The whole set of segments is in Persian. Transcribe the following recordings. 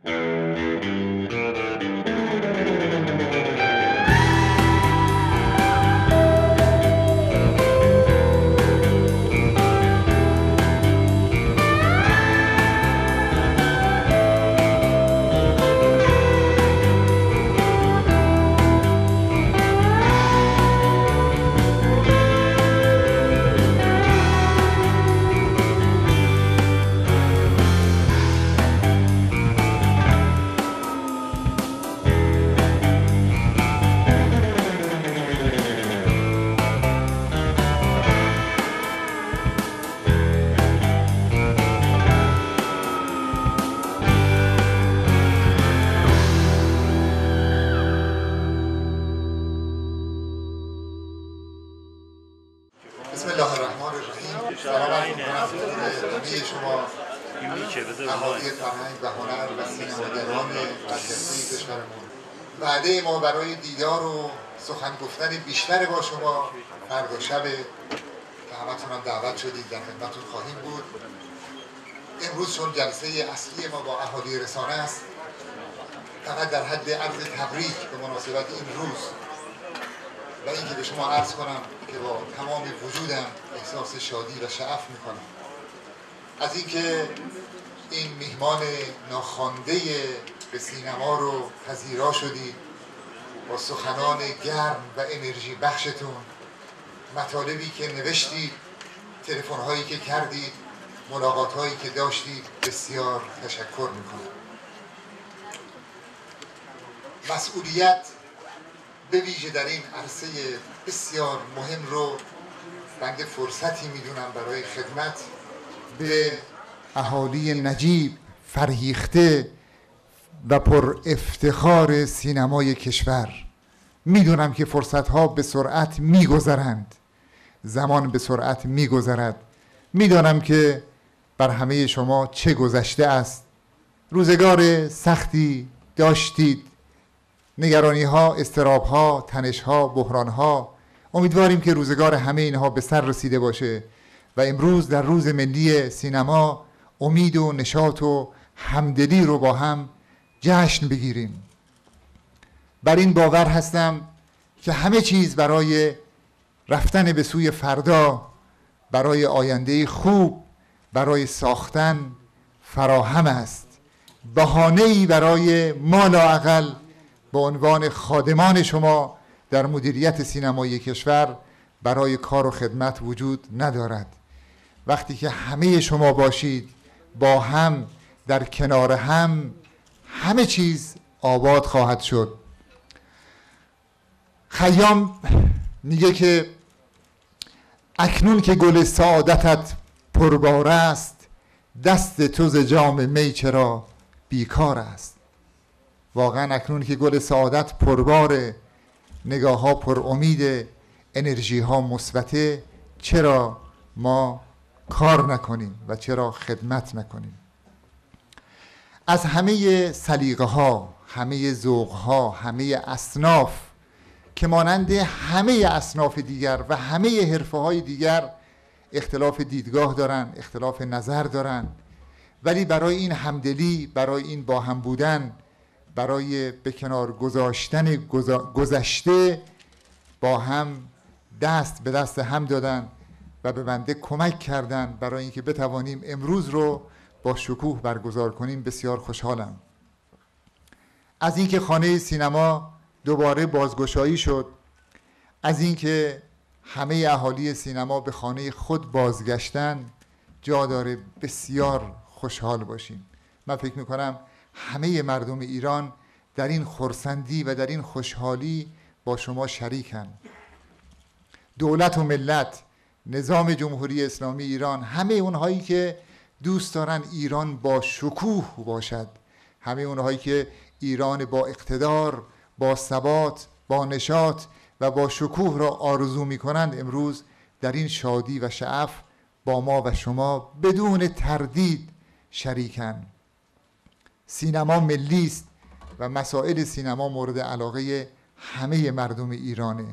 بسم الله الرحمن الرحیم. سلام عرض می‌کنم همه شما اهالی فرهنگ و هنر و سینماگران برجسته کشورمون. وعده ما برای دیدار و سخن گفتن بیشتر با شما فردا شب که همتون هم دعوت شدید در خدمتتون خواهیم بود. امروز چون جلسه اصلی ما با اهالی رسانه است، فقط در حد عرض تبریک به مناسبت این روز و اینکه به شما عرض کنم که با تمام وجودم احساس شادی و شعف میکنم از اینکه این میهمان ناخوانده به سینما رو پذیرا شدید با سخنان گرم و انرژی بخشتون، مطالبی که نوشتید، تلفن هایی که کردید، ملاقات هایی که داشتید. بسیار تشکر میکنم. مسئولیت به ویژه در این عرصه بسیار مهم رو بنده فرصتی میدونم برای خدمت به اهالی نجیب، فرهیخته و پر افتخار سینمای کشور. میدونم که فرصتها به سرعت میگذرند، زمان به سرعت میگذرد. میدانم که بر همه شما چه گذشته است. روزگار سختی داشتید، نگرانی ها، اضطراب ها، تنش ها، بحران ها. امیدواریم که روزگار همه اینها به سر رسیده باشه و امروز در روز ملی سینما امید و نشاط و همدلی رو با هم جشن بگیریم. بر این باور هستم که همه چیز برای رفتن به سوی فردا، برای آینده خوب، برای ساختن فراهم است. بهانه‌ای برای ما لااقل به عنوان خادمان شما در مدیریت سینمایی کشور برای کار و خدمت وجود ندارد. وقتی که همه شما باشید، با هم، در کنار هم، همه چیز آباد خواهد شد. خیام میگه که اکنون که گل سعادتت پربار است، دست تو ز جام می چرا بیکار است. واقعا اکنون که گل سعادت پرباره، نگاه ها پر امید، انرژی ها مثبته، چرا ما کار نکنیم و چرا خدمت نکنیم؟ از همه سلیقه ها، همه ذوق ها، همه اصناف که مانند همه اصناف دیگر و همه حرفه های دیگر اختلاف دیدگاه دارن، اختلاف نظر دارن، ولی برای این همدلی، برای این با هم بودن، برای به کنار گذاشتن گذشته با هم دست به دست هم دادن و به بنده کمک کردن برای اینکه بتوانیم امروز رو با شکوه برگزار کنیم. بسیار خوشحالم از اینکه خانه سینما دوباره بازگشایی شد، از اینکه همه اهالی سینما به خانه خود بازگشتن. جا داره بسیار خوشحال باشیم. من فکر میکنم همه مردم ایران در این خرسندی و در این خوشحالی با شما شریکن. دولت و ملت، نظام جمهوری اسلامی ایران، همه اونهایی که دوست دارن ایران با شکوه باشد، همه اونهایی که ایران با اقتدار، با ثبات، با نشاط و با شکوه را آرزو میکنند، امروز در این شادی و شعف با ما و شما بدون تردید شریکن. سینما ملی است و مسائل سینما مورد علاقه همه مردم ایرانه.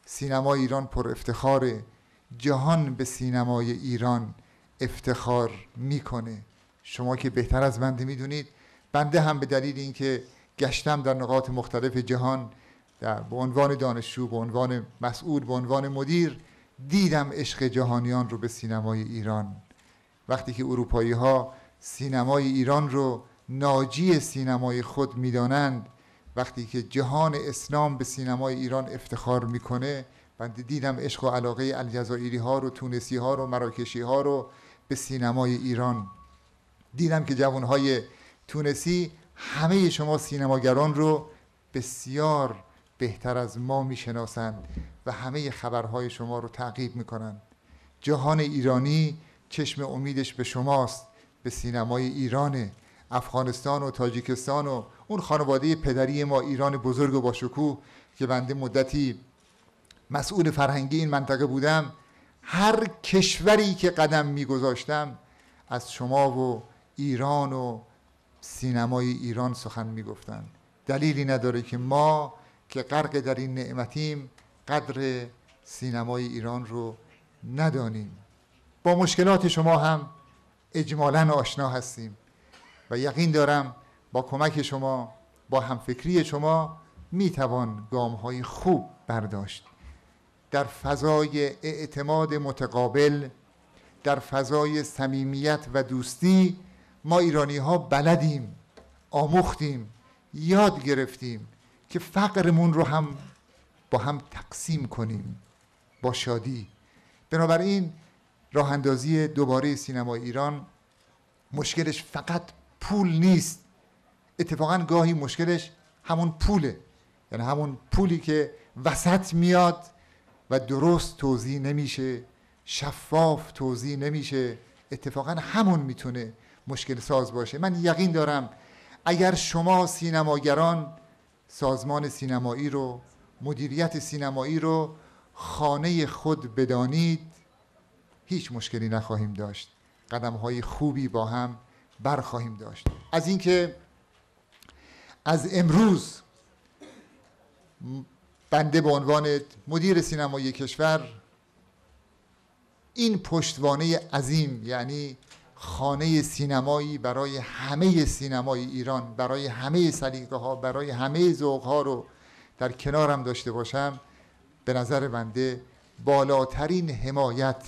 سینما ایران پر افتخاره. جهان به سینمای ایران افتخار میکنه. شما که بهتر از من میدونید بنده هم به دلیل اینکه گشتم در نقاط مختلف جهان، به عنوان دانشجو، به عنوان مسئول، به عنوان مدیر، دیدم عشق جهانیان رو به سینمای ایران. وقتی که اروپایی ها سینمای ایران رو ناجی سینمای خود میدانند، وقتی که جهان اسلام به سینمای ایران افتخار میکنه، من دیدم عشق و علاقه الجزایری ها رو، تونسی ها رو، مراکشی ها رو به سینمای ایران. دیدم که جوانهای تونسی همه شما سینماگران رو بسیار بهتر از ما میشناسند و همه خبرهای شما رو تعقیب میکنند. جهان ایرانی چشم امیدش به شماست، به سینمای ایرانه. افغانستان و تاجیکستان و اون خانواده پدری ما، ایران بزرگ و با شکوه که بنده مدتی مسئول فرهنگی این منطقه بودم، هر کشوری که قدم میگذاشتم از شما و ایران و سینمای ایران سخن میگفتن. دلیلی نداره که ما که غرق در این نعمتیم قدر سینمای ایران رو ندانیم. با مشکلات شما هم اجمالاً آشنا هستیم و یقین دارم با کمک شما، با همفکری شما میتوان گام‌های خوب برداشت. در فضای اعتماد متقابل، در فضای صمیمیت و دوستی، ما ایرانی‌ها بلدیم، آموختیم، یاد گرفتیم که فقرمون رو هم با هم تقسیم کنیم با شادی. بنابراین راه اندازی دوباره سینمای ایران مشکلش فقط پول نیست، اتفاقا گاهی مشکلش همون پوله، یعنی همون پولی که وسط میاد و درست توزیع نمیشه، شفاف توزیع نمیشه، اتفاقا همون میتونه مشکل ساز باشه. من یقین دارم اگر شما سینماگران سازمان سینمایی رو، مدیریت سینمایی رو خانه خود بدانید، هیچ مشکلی نخواهیم داشت، قدم‌های خوبی با هم برخواهیم داشت. از اینکه از امروز بنده به عنوان مدیر سینمایی کشور این پشتوانه عظیم، یعنی خانه سینمایی برای همه سینمای ایران، برای همه سلیقه‌ها، برای همه ذوق‌ها رو در کنارم داشته باشم، به نظر بنده بالاترین حمایت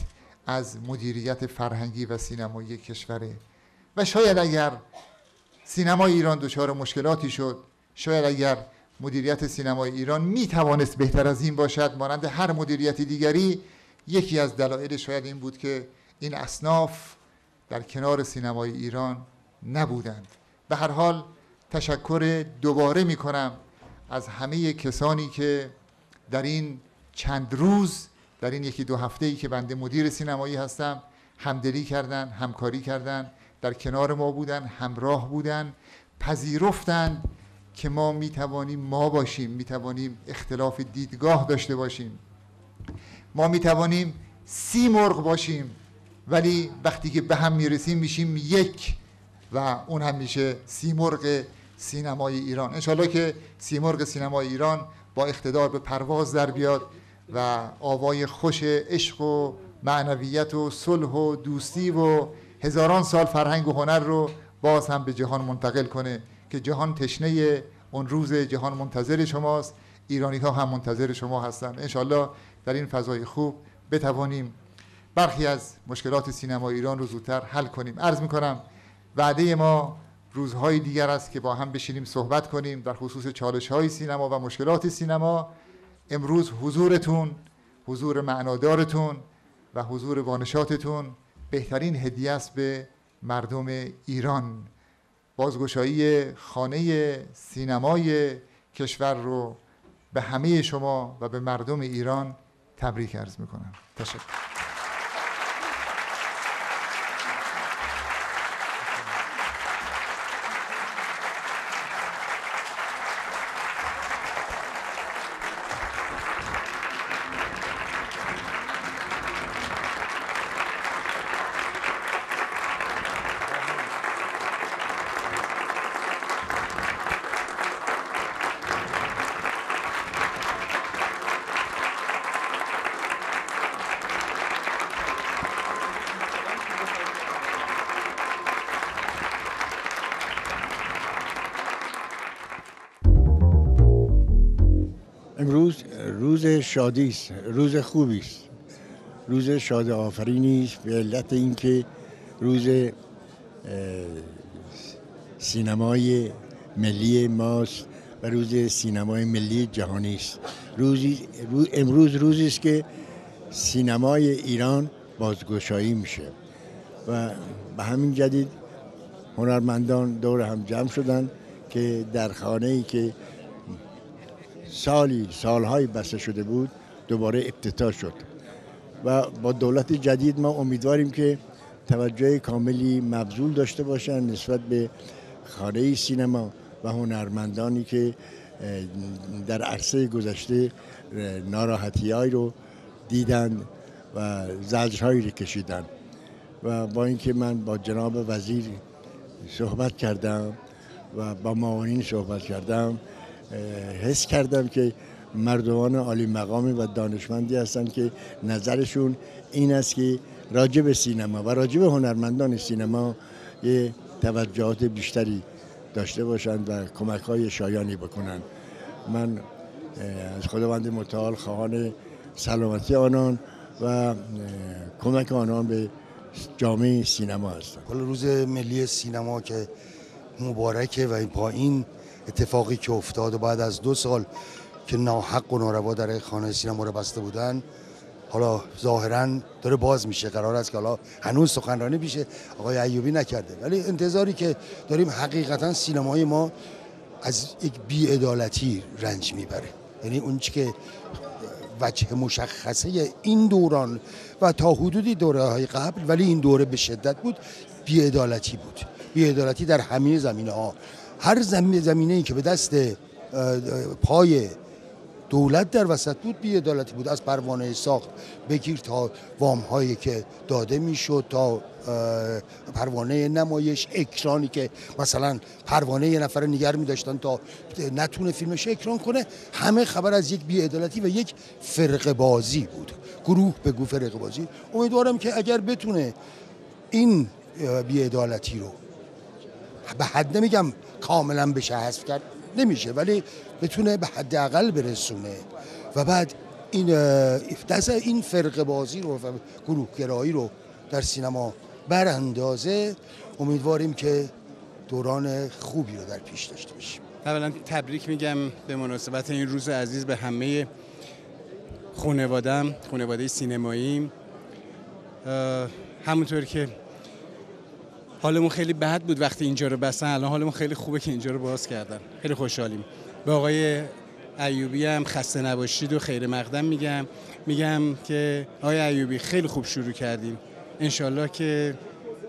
از مدیریت فرهنگی و سینمایی کشوره. و شاید اگر سینمای ایران دچار مشکلاتی شد، شاید اگر مدیریت سینمای ایران می توانست بهتر از این باشد، مانند هر مدیریت دیگری، یکی از دلایل شاید این بود که این اصناف در کنار سینمای ایران نبودند. به هر حال تشکر دوباره می کنم از همه کسانی که در این چند روز، در این یکی دو هفته‌ای که بنده مدیر سینمایی هستم، همدلی کردن، همکاری کردن، در کنار ما بودن، همراه بودن، پذیرفتند که ما میتوانیم ما باشیم، میتوانیم اختلاف دیدگاه داشته باشیم، ما میتوانیم 30 مرغ باشیم، ولی وقتی که به هم میرسیم میشیم یک و اون هم میشه 30 مرغ سینمای ایران. انشالله که 30 مرغ سینمای ایران با اقتدار به پرواز در بیاد و آوای خوش عشق و معنویت و صلح و دوستی و هزاران سال فرهنگ و هنر رو باز هم به جهان منتقل کنه که جهان تشنه اون روز، جهان منتظر شماست، ایرانی ها هم منتظر شما هستن. انشالله در این فضای خوب بتوانیم برخی از مشکلات سینما ایران رو زودتر حل کنیم. عرض میکنم وعده ما روزهای دیگر است که با هم بشینیم صحبت کنیم در خصوص چالش‌های سینما و مشکلات سینما. امروز حضورتون، حضور معنادارتون و حضور وانشاتتون بهترین هدیه است به مردم ایران. بازگشایی خانه سینمای کشور رو به همه شما و به مردم ایران تبریک عرض میکنم. تشکر. شادی است، روز خوبی است، روز شاد آفرینی است، به علت اینکه روز سینمای ملی ماست و روز سینمای ملی جهانی است. امروز روزی است که سینمای ایران بازگشایی میشه و به همین جدید هنرمندان دور هم جمع شدن که در خانه‌ای که سالهای بسته شده بود دوباره افتتاح شد و با دولت جدید ما امیدواریم که توجه کاملی مبذول داشته باشند نسبت به خانه سینما و هنرمندانی که در عرصه گذشته ناراحتی‌هایی رو دیدن و زجرهایی رو کشیدن و با اینکه من با جناب وزیر صحبت کردم و با معاونین صحبت کردم، حس کردم که مردمان عالی مقامی و دانشمندی هستند که نظرشون این است که راجع به سینما و راجع به هنرمندان سینما یه توجهات بیشتری داشته باشند و کمک‌های شایانی بکنند. من از خداوند متعال خواهان سلامتی آنان و کمک آنان به جامعه سینما هستم. روز ملی سینما که مبارکه و با این اتفاقی که افتاد و بعد از 2 سال که ناحق و ناروا در خانه سینما رو بسته بودن، حالا ظاهراً داره باز میشه. قرار است که حالا هنوز سخنرانی بشه، آقای ایوبی نکرده، ولی انتظاری که داریم حقیقتاً سینمای ما از یک بی‌عدالتی رنج میبره. یعنی اون چی که وجه مشخصه این دوران و تا حدودی دوره‌های قبل، ولی این دوره به شدت بود، بی‌عدالتی بود. بی‌عدالتی در همه زمینه‌ها. هر زمینه‌ای که به دست پای دولت در وسط بود بی‌عدالتی بود. از پروانه ساخت بگیر تا وام‌هایی که داده میشد، تا پروانه نمایش، اکرانی که مثلا پروانه یه نفر نگر می‌داشتن تا نتونه فیلمش اکران کنه، همه خبر از یک بی‌عدالتی و یک فرقه بازی بود. گروه به گروه فرقه بازی. امیدوارم که اگر بتونه این بی‌عدالتی رو به حد نمیگم کاملا بشه حذف کرد، نمیشه، ولی بتونه به حداقل برسونه و بعد این فرقه بازی رو و گروه گرایی رو در سینما براندازه، امیدواریم که دوران خوبی رو در پیش داشته باشیم. اولا تبریک میگم به مناسبت این روز عزیز به همه خانواده سینماییم. همونطور که حالمون خیلی بد بود وقتی اینجا رو بستن، الان حالمون خیلی خوبه که اینجا رو باز کردن. خیلی خوشحالیم. به آقای ایوبی هم خسته نباشید و خیر مقدم میگم که آقای ایوبی خیلی خوب شروع کردیم. انشالله که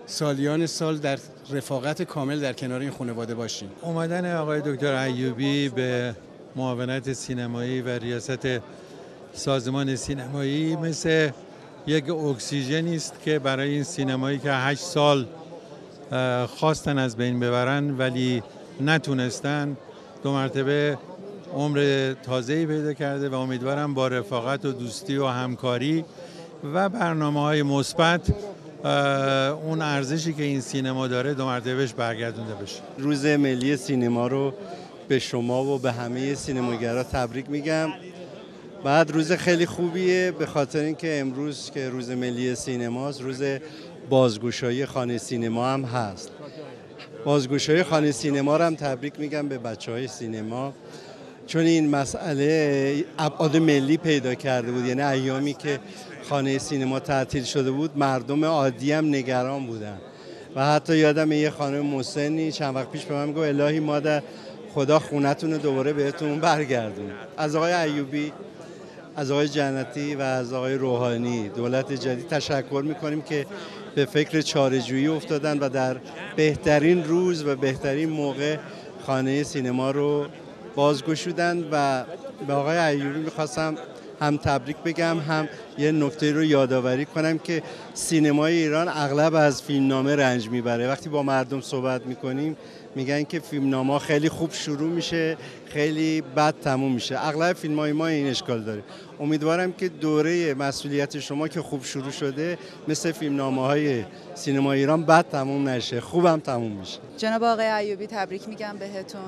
سالیان سال در رفاقت کامل در کنار این خانواده باشیم. اومدن آقای دکتر ایوبی به معاونت سینمایی و ریاست سازمان سینمایی مثل یک اکسیژنی است که برای این سینمایی که 8 سال خواستن از بین ببرن ولی نتونستن، 2 مرتبه عمر تازه‌ای پیدا کرده و امیدوارم با رفاقت و دوستی و همکاری و برنامه‌های مثبت اون ارزشی که این سینما داره 2 مرتبهش برگردونده بشه. روز ملی سینما رو به شما و به همه سینماگرا تبریک میگم. بعد روز خیلی خوبیه به خاطر اینکه امروز که روز ملی سینماست، روز بازگشایی خانه سینما هم هست. بازگشایی خانه سینما رو هم تبریک میگم به بچه‌های سینما، چون این مسئله ابعاد ملی پیدا کرده بود. یعنی ایامی که خانه سینما تعطیل شده بود مردم عادی هم نگران بودن و حتی یادم یه خانم مسنی چند وقت پیش به من گفت الهی مادر خدا خونتون رو دوباره بهتون برگردون. از آقای ایوبی، از آقای جنتی و از آقای روحانی دولت جدید تشکر میکنیم که به فکر چاره‌جویی افتادن و در بهترین روز و بهترین موقع خانه سینما رو بازگشودن. و به آقای ایوبی میخواستم هم تبریک بگم هم یه نکته رو یادآوری کنم که سینمای ایران اغلب از فیلمنامه رنج میبره. وقتی با مردم صحبت میکنیم میگن که فیلمنامه خیلی خوب شروع میشه خیلی بد تموم میشه. اغلب فیلمای ما این اشکال داره. امیدوارم که دوره مسئولیت شما که خوب شروع شده مثل فیلمنامه‌های سینما ایران بد تموم نشه، خوبم تموم میشه. جناب آقای ایوبی تبریک میگم بهتون.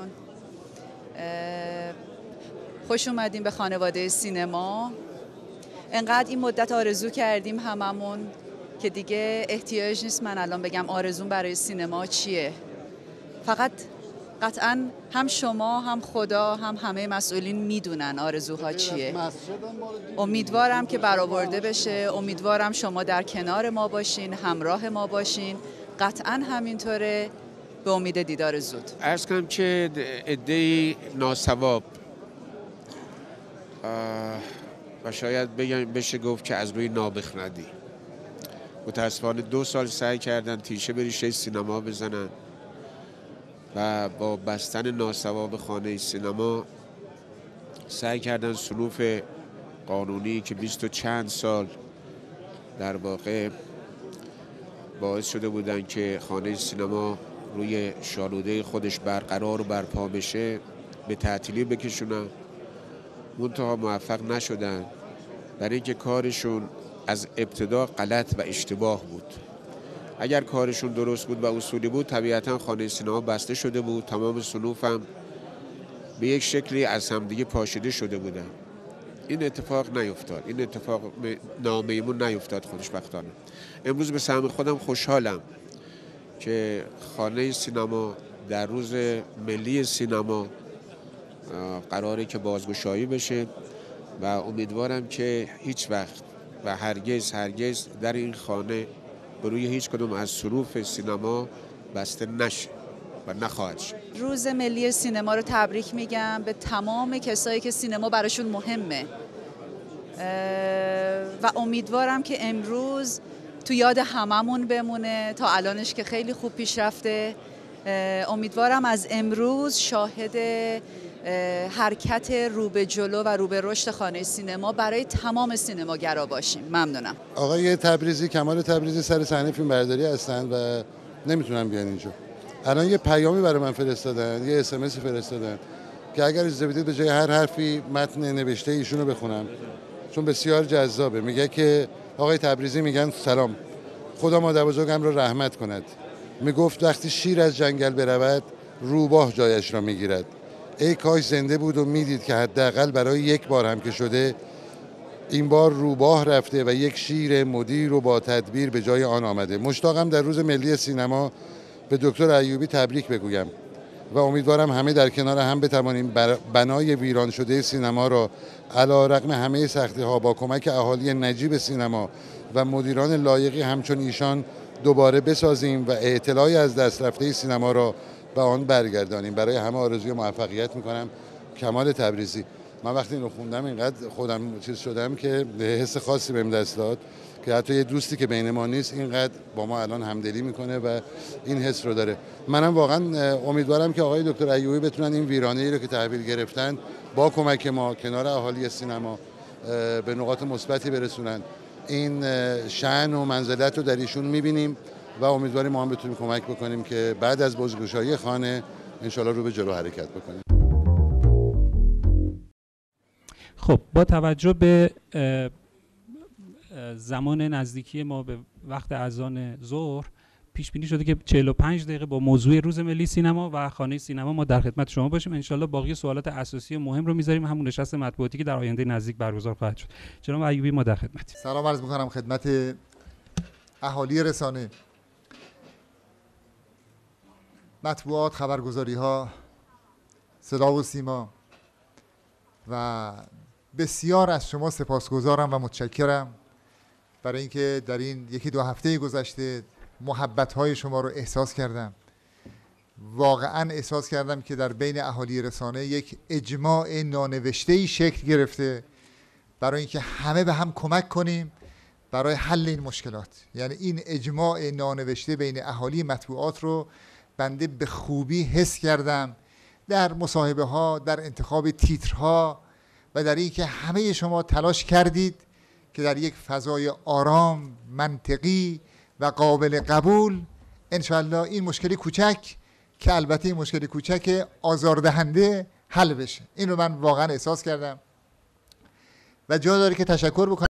خوش اومدیم به خانواده سینما. انقدر این مدت آرزو کردیم هممون که دیگه احتیاج نیست من الان بگم آرزوم برای سینما چیه. فقط قطعاً هم شما هم خدا هم همه مسئولین میدونن آرزوها چیه. امیدوارم که برآورده بشه، امیدوارم شما در کنار ما باشین، همراه ما باشین. قطعاً همینطوره، به امید دیدار زود. عرض کنم که عده‌ای ناسواب و شاید بشه گفت که از روی نابخردی متاسفانه 2 سال سعی کردن تیشه به ریشه سینما بزنن و با بستن ناسواب خانه سینما سعی کردن صنوف قانونی که 20 و چند سال در واقع باعث شده بودن که خانه سینما روی شالوده خودش برقرار و برپا بشه به تعطیلی بکشونن، منتها موفق نشدن، برای اینکه کارشون از ابتدا غلط و اشتباه بود. اگر کارشون درست بود و اصولی بود طبیعتا خانه سینما بسته شده بود، تمام صنوف هم به یک شکلی از همدیگه پاشیده شده بودن. این اتفاق نیفتاد، این اتفاق نامیمون نیفتاد خوشبختانه. امروز به سهم خودم خوشحالم که خانه سینما در روز ملی سینما قراره که بازگشایی بشه و امیدوارم که هیچ وقت و هرگز در این خانه به روی هیچ کدوم از صنوف سینما بسته نشه و نخواهد شد. روز ملی سینما رو تبریک میگم به تمام کسایی که سینما براشون مهمه و امیدوارم که امروز تو یاد هممون بمونه. تا الانش که خیلی خوب پیش رفته، امیدوارم از امروز شاهد حرکت رو به جلو و رو به رشد خانه سینما برای تمام سینماگرا باشیم. ممنونم. آقای تبریزی، کمال تبریزی سر صحنه فیلم برداری هستن و نمیتونن بیان اینجا. الان یه پیامی برای من فرستادن، یه SMS فرستادن که اگر اجازه بدید به جای هر حرفی متن نوشته ایشونو بخونم چون بسیار جذابه. میگه که آقای تبریزی میگن سلام، خدا مادر بزرگم را رحمت کند. میگفت وقتی شیر از جنگل برود روباه جایش را میگیرد. ای کاش زنده بود و میدید که حداقل برای یک بار هم که شده این بار روباه رفته و یک شیر مدیر و با تدبیر به جای آن آمده. مشتاقم در روز ملی سینما به دکتر ایوبی تبریک بگویم و امیدوارم همه در کنار هم بتوانیم بنای ویران شده سینما را علی‌رغم همه سختی‌ها با کمک اهالی نجیب سینما و مدیران لایقی همچون ایشان دوباره بسازیم و اطلاعی از دست رفته سینما را به آن برگردانیم. برای همه آرزوی موفقیت میکنم. کمال تبریزی. من وقتی اینو خوندم اینقدر خودم چیز شدم که حس خاصی بهم دست داد که حتی یه دوستی که بین ما نیست اینقدر با ما الان همدلی میکنه و این حس رو داره. منم واقعا امیدوارم که آقای دکتر ایوبی بتونن این ویرانه‌ای رو که تحویل گرفتن با کمک ما کنار اهالی سینما به نقاط مثبتی برسونن. این شأن و منزلت رو در ایشون میبینیم و امیدواریم ما هم بتونیم کمک بکنیم که بعد از بازگشایی خانه انشالله رو به جلو حرکت بکنیم. خب با توجه به زمان نزدیکی ما به وقت اذان ظهر پیش بینی شده که 45 دقیقه با موضوع روز ملی سینما و خانه سینما ما در خدمت شما باشیم. انشالله باقی سوالات اساسی و مهم رو میذاریم همون نشست مطبوعاتی که در آینده نزدیک برگزار خواهد شد. جناب ایوبی ما در خدمتیم. سلام عرض می‌کنم خدمت اهالی رسانه، مطبوعات، خبرگزاری‌ها، صدا و سیما و بسیار از شما سپاسگزارم و متشکرم برای اینکه در این 1-2 هفته گذشته محبت‌های شما رو احساس کردم. واقعا احساس کردم که در بین اهالی رسانه یک اجماع نانوشته‌ای شکل گرفته برای اینکه همه به هم کمک کنیم برای حل این مشکلات. یعنی این اجماع نانوشته بین اهالی مطبوعات رو بنده به خوبی حس کردم در مصاحبه ها، در انتخاب تیترها و در این که همه شما تلاش کردید که در یک فضای آرام، منطقی و قابل قبول انشاءالله این مشکلی کوچک که البته این مشکلی کوچک آزاردهنده حل بشه. این رو من واقعا احساس کردم و جا داره که تشکر بکنم